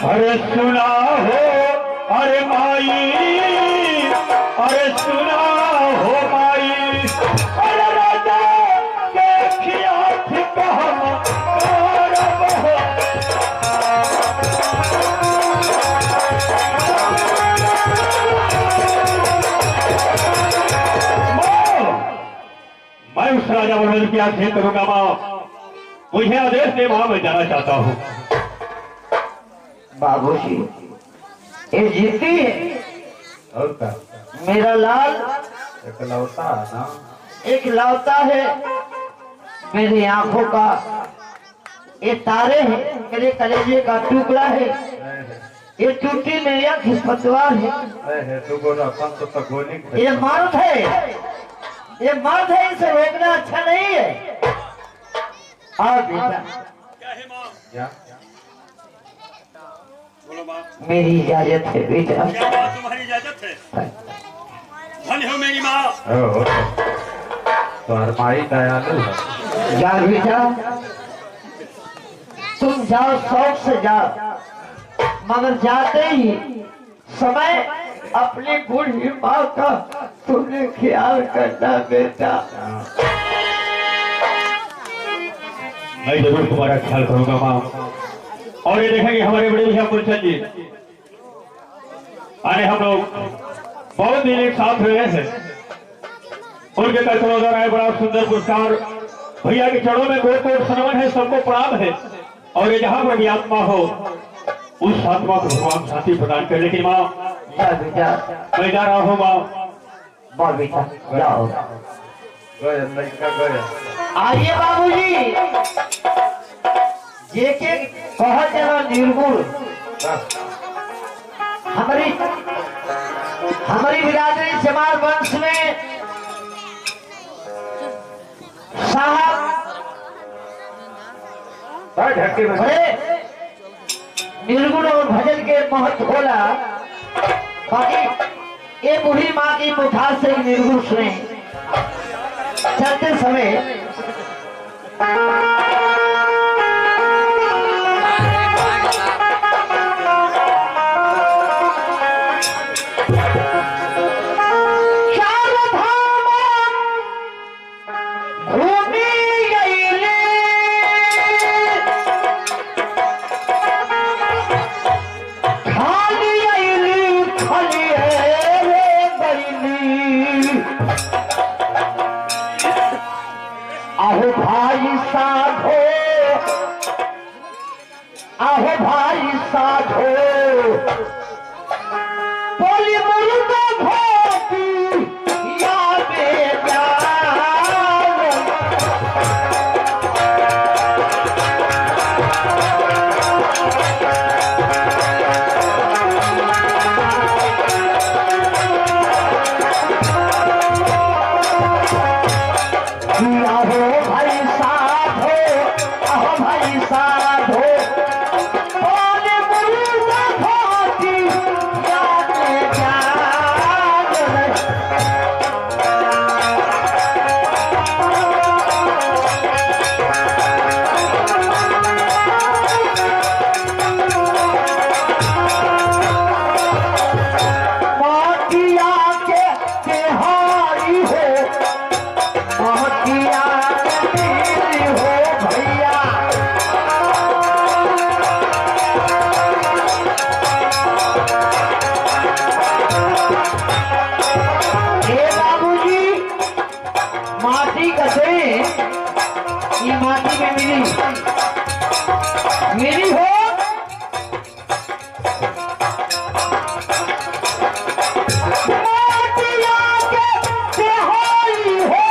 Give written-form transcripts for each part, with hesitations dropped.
अरे सुना हो अरे माई, अरे सुना हो माई, अरे राजा के खियाफ कहम करब हो। मैं उस राजा वर्मन की आंखें करूंगा मां, मुझे आदेश दे वहां मैं जाना चाहता हूं। बाबूजी ये जीती है और क्या? मेरा लाल इकलौता ना, एक लौता है, मेरी आंखों का ये तारे हैं, मेरे कलेजे का टुकड़ा है, ये टूटी मेरी आंख पतवार है, तू बोला पंत तो गोली ये मर्द है, ये मर्द है, इसे रोकना अच्छा नहीं है। और बेटा क्या? बोलो मां, मेरी इजाजत है बेटा। क्या बात तुम्हारी इजाजत है? धन्य हो मेरी मां। तो हरमाई दयालु है। जा बेटा, तुम जाओ, शौक से जाओ, मगर जाते ही समय अपनी बूढ़ी माँ का तुमने ख्याल करना बेटा। मैं जरूर तुम्हारा ख्याल करूंगा मां। और ये देखेंगे हमारे बड़े भैया पुलचंद जी, अरे हम लोग बहुत दिन एक साथ हुए हैं, उनके कल्पना द्वारा है बड़ा सुंदर पुरस्कार। भैया के चरणों में कोट कोट सनमन है, सबको प्रणाम है। और ये जहां पर भी आत्मा हो उस आत्मा को भगवान शांति प्रदान कर। लेकिन माँ जा बेटा, मैं जा रहा हूँ माँ। बोल बेटा जाओ। गया लड़का गया। आइए बाबूजी, ये के कहा जरा निर्गुण हमारी बिरादरी जमाल वंश में साहब बड़े निर्गुण और भजन के महत्व बोला। बाकी ये बूढ़ी माँ की मुखार से निर्गुण सुने चलते समय। आहो भाई साधो, आहो भाई साधो, बोली मुर्दा भोती या बेजान। आहो भाई साधो, आहो भाई साधो, बोले मुर्दा भोती या बेजान। माटिया के तिहारी हो, माटिया के तीरी हो भैया। हे बाबूजी, माटी कसे ये माटी में मिली हो। माटिया के तिहारी हो,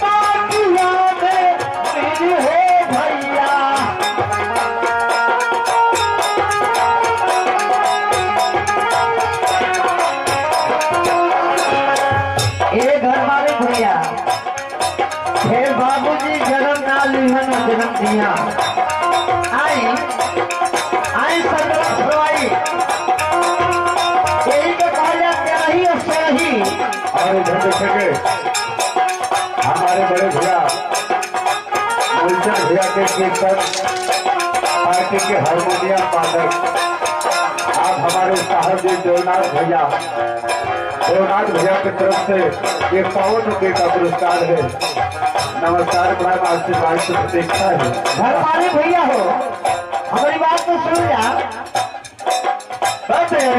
माटिया में मिली हो भैया। ये घर वाले भैया फिर बाबूजी जन्म ना लिहन जन्म दिया। आई आई संग्राम छुड़वाई, यही तो कहा जाता रही उससे रही। और इधर देखेंगे हमारे बड़े भैया मुलचंद भैया के कीर्तन पार्टी के हारमोनियम वादक आप हमारे साहब जी देवनाथ भैया की तरफ से एक 51 रुपये का पुरस्कार है। नमस्कार, प्रणाम, आशीर्वाद की प्रतीक्षा है। घर वाले भैया हो, हमारी बात तो सुन जा।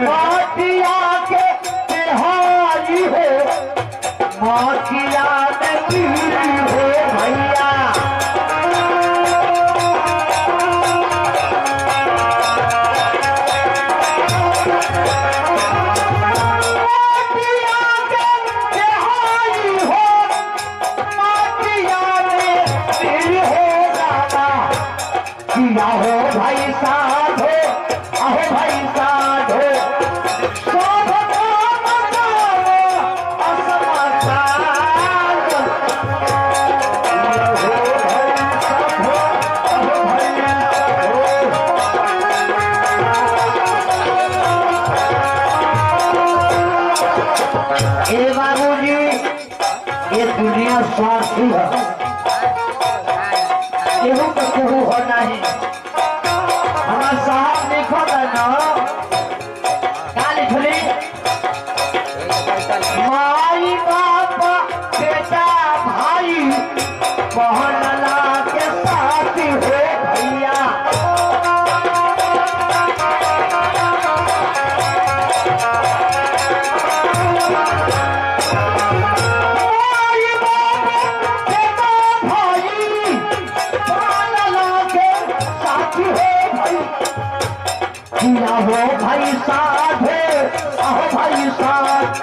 माटिया के तिहारी हो, माटिया में पीरी हो भैया। आहो भाई साधो, आहो भाई साधो, शोभ काम करो असमाचार। आहो भाई साधो, आहो भाई साधो। ए बाबूजी, ये दुनिया स्वार्थी है, केहू तो केहू होना ही। हमार साहब देखो ना का लिखली, माई बाप बेटा भाई बहनला के साथ हो भैया। आहो भाई साधे, आहो भाई साध,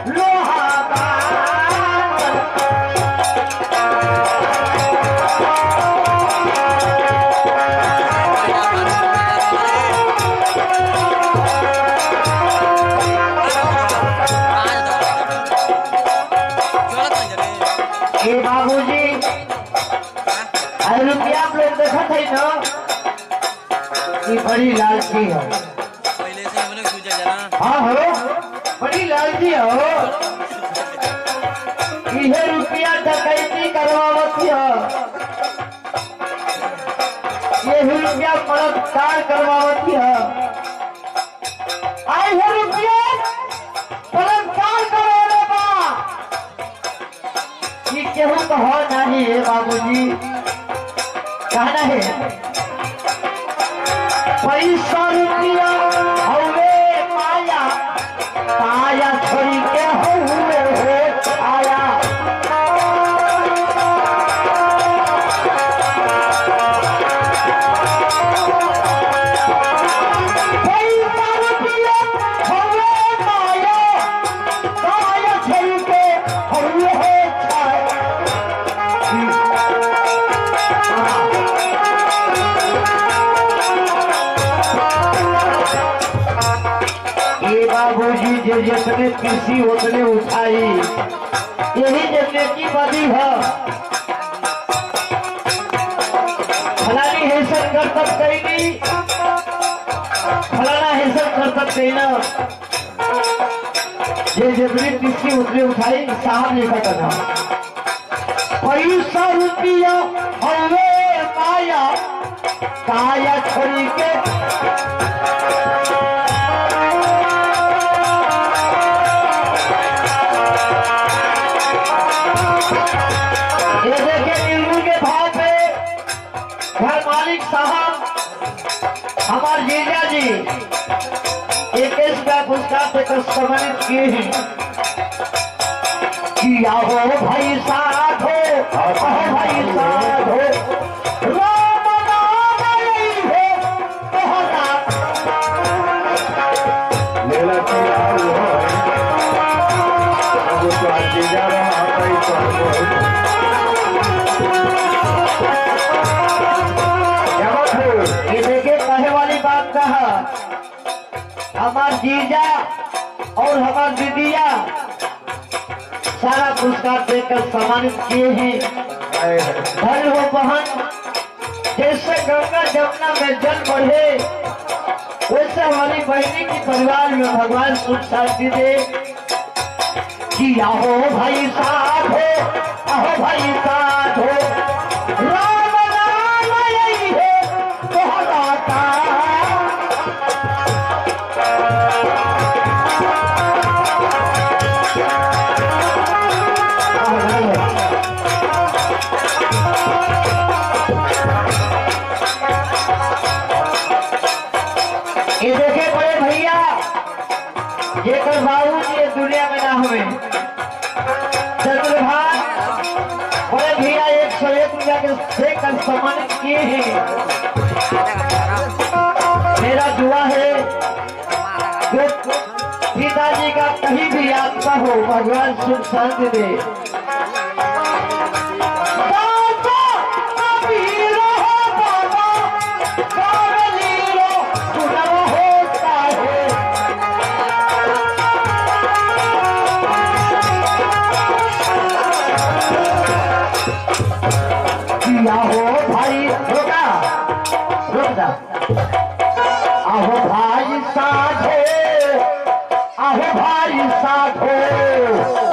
लोहा बाबूजी रुपया आप लोग देखा थे ना, ये बड़ी लालची है। पहले से हम लोग सोचा जाना। हाँ हो, बड़ी लालची हो। ये रुपया डकैती करवावती है, ये रुपया बलात्कार करवावती है। आई है रुपया बलात्कार करवाने बा, ये केहू तो हो नहीं है बाबूजी। कहना है पैसा रुपया हवे माया, काया छोड़ी के हुए हो आया। पैसा रुपया हवे माया, काया छोड़ी के हुए हो बाबूजी जो जितने कृषि उतने उठाई, यही जगह की बदी है। फलानी हैसन करतब कहीं, फलाना हैसन करतब कहीं ना, ये जितने कृषि उतने उठाई साहब ने कहा पैसा रुपया हवे माया, काया छोड़ी के घर मालिक साहब हमारे जीजा जी 21 का पुरस्कार से सम्मानित किए हैं। किया हो भाई साथ हो, भाई साथ हो, राम नाम नहीं हो कहना। लेला किया हो, अब तो आज जीजा रहा कई तो ये देखिए कहे वाली बात कहा, हमार जीजा और हमार दीदिया सारा पुरस्कार देकर सम्मानित किए हैं। धन हो बहन, जैसे गंगा जमुना में जल बढ़े, वैसे हमारी बहनी की परिवार में भगवान सुख शांति दे। कि आहो भाई साथ हो, आहो भाई साथ हो। ये देखे बड़े भैया ये कर बाबू जी ये दुनिया में ना हुए चंद्रभान बड़े भैया 101 रुपया के से कर सम्मानित किए हैं। मेरा दुआ है जो पिताजी का कहीं भी आत्मा हो भगवान सुख शांति दे। आहो भाई रोका रोका आहो भाई साधो आहो भाई साधो